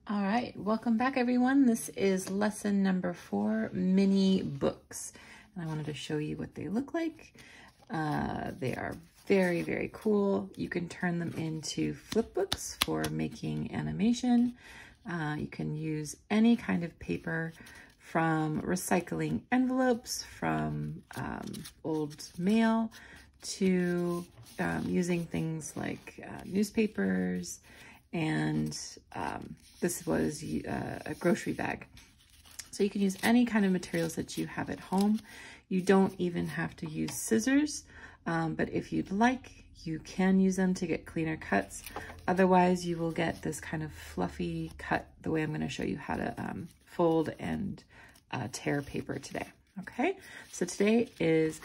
All right, welcome back everyone. This is lesson number 4, mini books. And I wanted to show you what they look like. They are very, very cool. You can turn them into flip books for making animation. You can use any kind of paper, from recycling envelopes, from old mail, to using things like newspapers, and this was a grocery bag. So you can use any kind of materials that you have at home. You don't even have to use scissors, but if you'd like, you can use them to get cleaner cuts. Otherwise, you will get this kind of fluffy cut the way I'm going to show you how to fold and tear paper today. Okay, so today is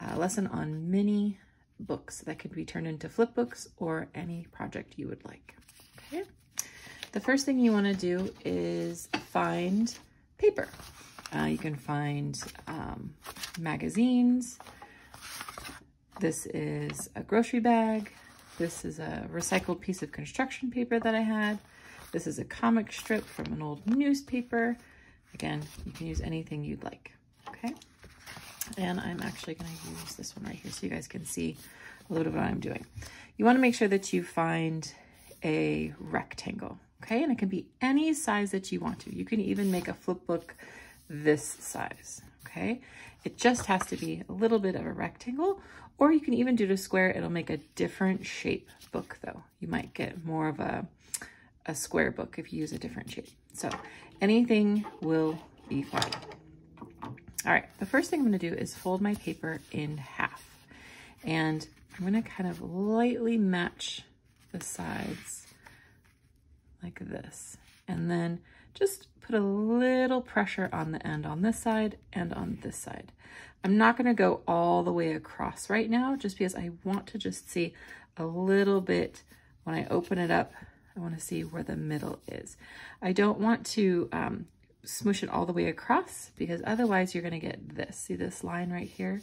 a lesson on mini books that could be turned into flip books or any project you would like. Okay, the first thing you want to do is find paper. You can find magazines. This is a grocery bag. This is a recycled piece of construction paper that I had. This is a comic strip from an old newspaper. Again, you can use anything you'd like, okay? And I'm actually gonna use this one right here so you guys can see a little bit of what I'm doing. You wanna make sure that you find a rectangle, okay? And it can be any size that you want to. You can even make a flip book this size, okay? It just has to be a little bit of a rectangle, or you can even do it a square. It'll make a different shape book though. You might get more of a square book if you use a different shape. So anything will be fine. All right, the first thing I'm gonna do is fold my paper in half. And I'm gonna kind of lightly match the sides like this. And then just put a little pressure on the end on this side and on this side. I'm not gonna go all the way across right now, just because I want to just see a little bit when I open it up. I want to see where the middle is. I don't want to smoosh it all the way across, because otherwise you're going to get this. See this line right here?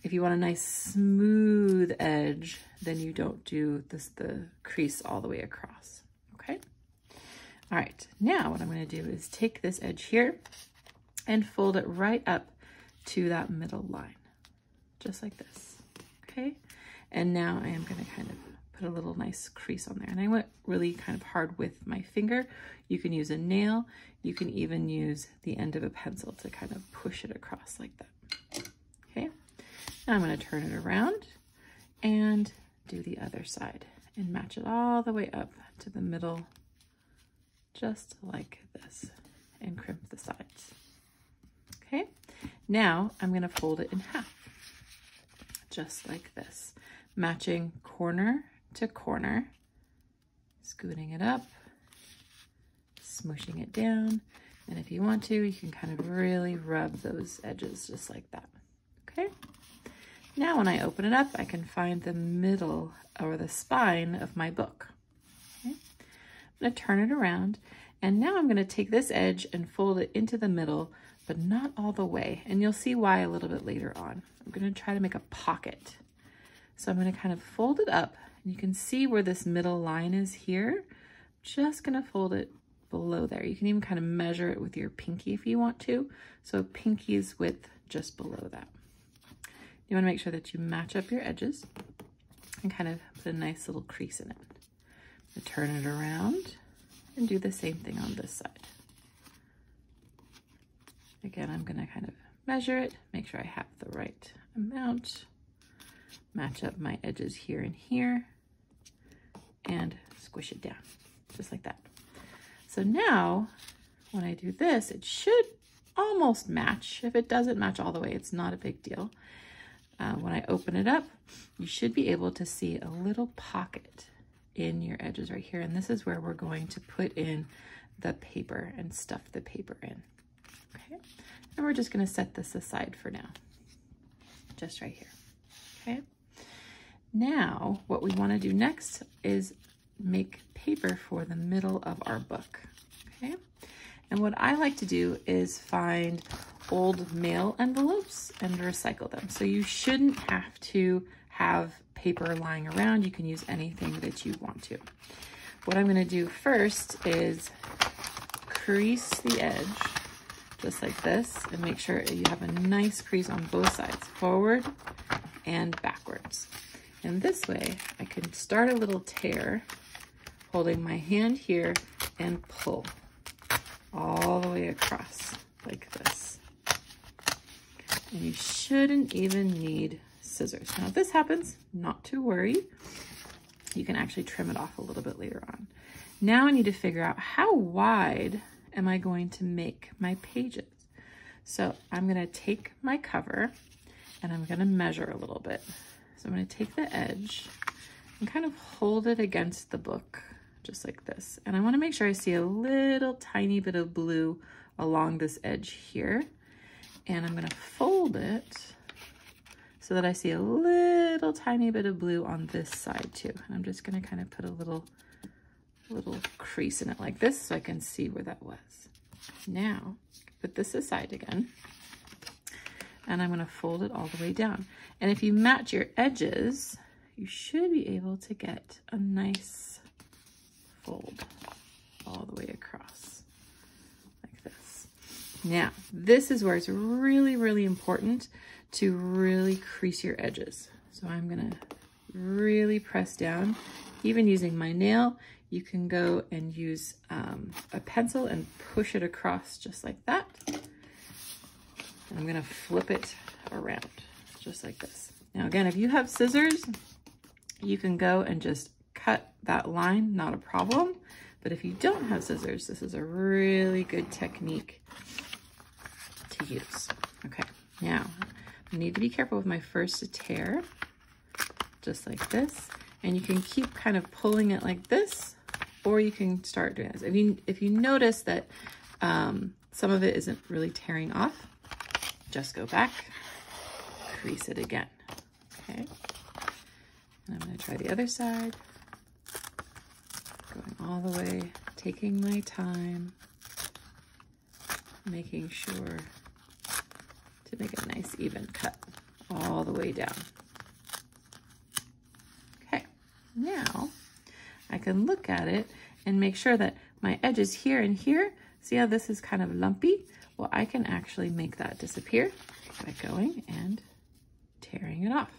If you want a nice smooth edge, then you don't do the crease all the way across. Okay? All right, now what I'm going to do is take this edge here and fold it right up to that middle line, just like this. Okay? And now I am going to kind of put a little nice crease on there. And I went really kind of hard with my finger. You can use a nail. You can even use the end of a pencil to kind of push it across like that. Okay. Now I'm going to turn it around and do the other side and match it all the way up to the middle, just like this, and crimp the sides. Okay. Now I'm going to fold it in half, just like this, matching corner to corner, scooting it up, smooshing it down, and if you want to, you can kind of really rub those edges just like that. Okay, now when I open it up, I can find the middle or the spine of my book. Okay, I'm going to turn it around, and now I'm going to take this edge and fold it into the middle, but not all the way, and you'll see why a little bit later on. I'm going to try to make a pocket. So I'm going to kind of fold it up. You can see where this middle line is here. Just gonna fold it below there. You can even kind of measure it with your pinky if you want to. So pinky's width just below that. You wanna make sure that you match up your edges and kind of put a nice little crease in it. Turn it around and do the same thing on this side. Again, I'm gonna kind of measure it, make sure I have the right amount, match up my edges here and here, and squish it down, just like that. So now, when I do this, it should almost match. If it doesn't match all the way, it's not a big deal. When I open it up, you should be able to see a little pocket in your edges right here, and this is where we're going to put in the paper and stuff the paper in. Okay, and we're just gonna set this aside for now, just right here. Okay. Now, what we want to do next is make paper for the middle of our book, okay? And what I like to do is find old mail envelopes and recycle them. So you shouldn't have to have paper lying around. You can use anything that you want to. What I'm going to do first is crease the edge just like this and make sure you have a nice crease on both sides, forward and backwards. And this way I can start a little tear, holding my hand here and pull all the way across like this. And you shouldn't even need scissors. Now if this happens, not to worry. You can actually trim it off a little bit later on. Now I need to figure out how wide am I going to make my pages. So I'm gonna take my cover and I'm gonna measure a little bit. So I'm gonna take the edge and kind of hold it against the book, just like this. And I wanna make sure I see a little tiny bit of blue along this edge here. And I'm gonna fold it so that I see a little tiny bit of blue on this side too. And I'm just gonna kind of put a little crease in it like this so I can see where that was. Now, put this aside again, and I'm gonna fold it all the way down. And if you match your edges, you should be able to get a nice fold all the way across like this. Now, this is where it's really, really important to really crease your edges. So I'm gonna really press down, even using my nail. You can go and use a pencil and push it across just like that. And I'm gonna flip it around just like this. Now again, if you have scissors, you can go and just cut that line, not a problem. But if you don't have scissors, this is a really good technique to use. Okay, now I need to be careful with my first tear, just like this. And you can keep kind of pulling it like this, or you can start doing this. If you notice that some of it isn't really tearing off, just go back, crease it again, okay? And I'm gonna try the other side, going all the way, taking my time, making sure to make a nice even cut all the way down. Okay, now I can look at it and make sure that my edges here and here, see how this is kind of lumpy? Well, I can actually make that disappear by going and tearing it off.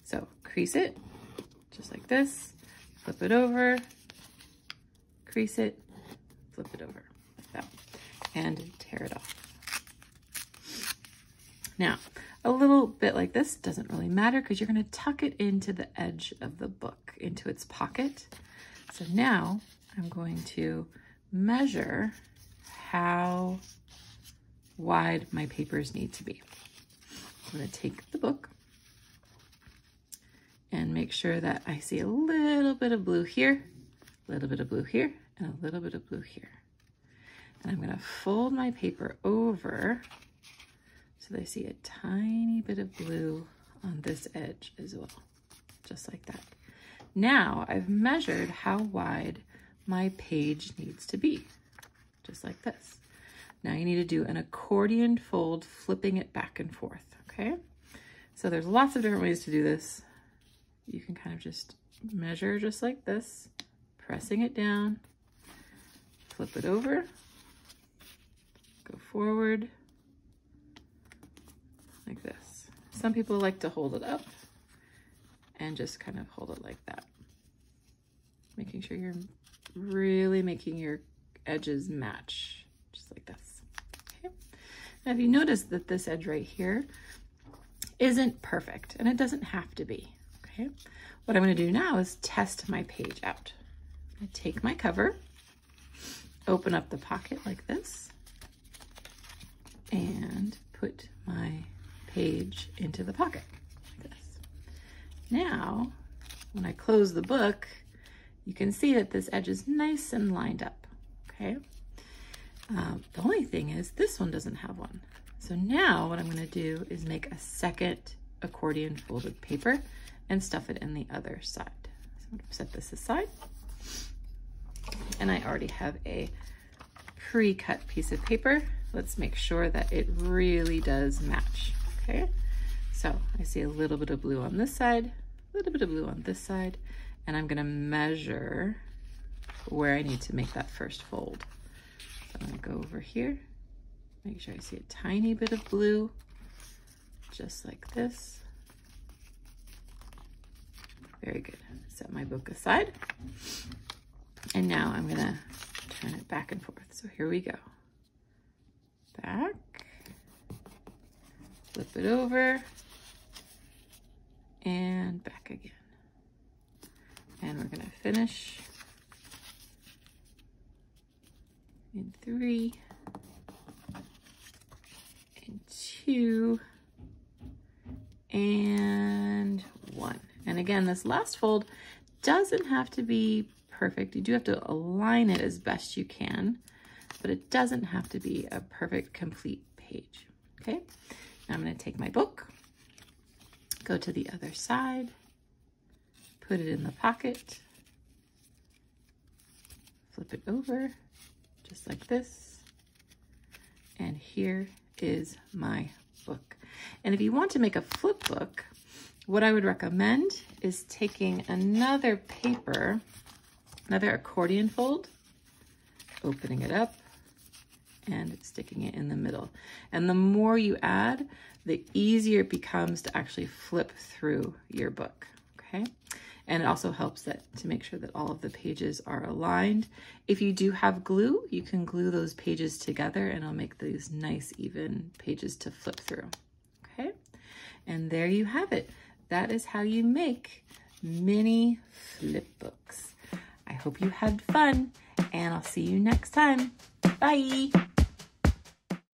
So crease it, just like this, flip it over, crease it, flip it over, like that, and tear it off. Now, a little bit like this doesn't really matter because you're gonna tuck it into the edge of the book, into its pocket. So now I'm going to measure how wide my papers need to be. I'm going to take the book and make sure that I see a little bit of blue here, a little bit of blue here, and a little bit of blue here. And I'm going to fold my paper over so that I see a tiny bit of blue on this edge as well, just like that. Now I've measured how wide my page needs to be, just like this. Now you need to do an accordion fold, flipping it back and forth, okay? So there's lots of different ways to do this. You can kind of just measure just like this, pressing it down, flip it over, go forward, like this. Some people like to hold it up and just kind of hold it like that, making sure you're really making your edges match, just like this. Okay. Now, if you notice that this edge right here isn't perfect, and it doesn't have to be, okay? What I'm gonna do now is test my page out. I take my cover, open up the pocket like this, and put my page into the pocket like this. Now, when I close the book, you can see that this edge is nice and lined up, okay? The only thing is this one doesn't have one. So now what I'm gonna do is make a second accordion folded paper and stuff it in the other side. So I'm gonna set this aside. And I already have a pre-cut piece of paper. Let's make sure that it really does match, okay? So I see a little bit of blue on this side, a little bit of blue on this side, and I'm gonna measure where I need to make that first fold. So So I'm gonna go over here, make sure I see a tiny bit of blue, just like this. Very good. Set my book aside. And now I'm gonna turn it back and forth. So here we go. Back, flip it over, and back again. And we're gonna finish in 3, and 2, and 1. And again, this last fold doesn't have to be perfect. You do have to align it as best you can, but it doesn't have to be a perfect, complete page. Okay, now I'm going to take my book, go to the other side, put it in the pocket, flip it over, just like this, and here is my book. And if you want to make a flip book, what I would recommend is taking another paper, another accordion fold, opening it up, and sticking it in the middle. And the more you add, the easier it becomes to actually flip through your book, okay? And it also helps that to make sure that all of the pages are aligned. If you do have glue, you can glue those pages together and it'll make these nice, even pages to flip through, okay? And there you have it. That is how you make mini flip books. I hope you had fun, and I'll see you next time. Bye.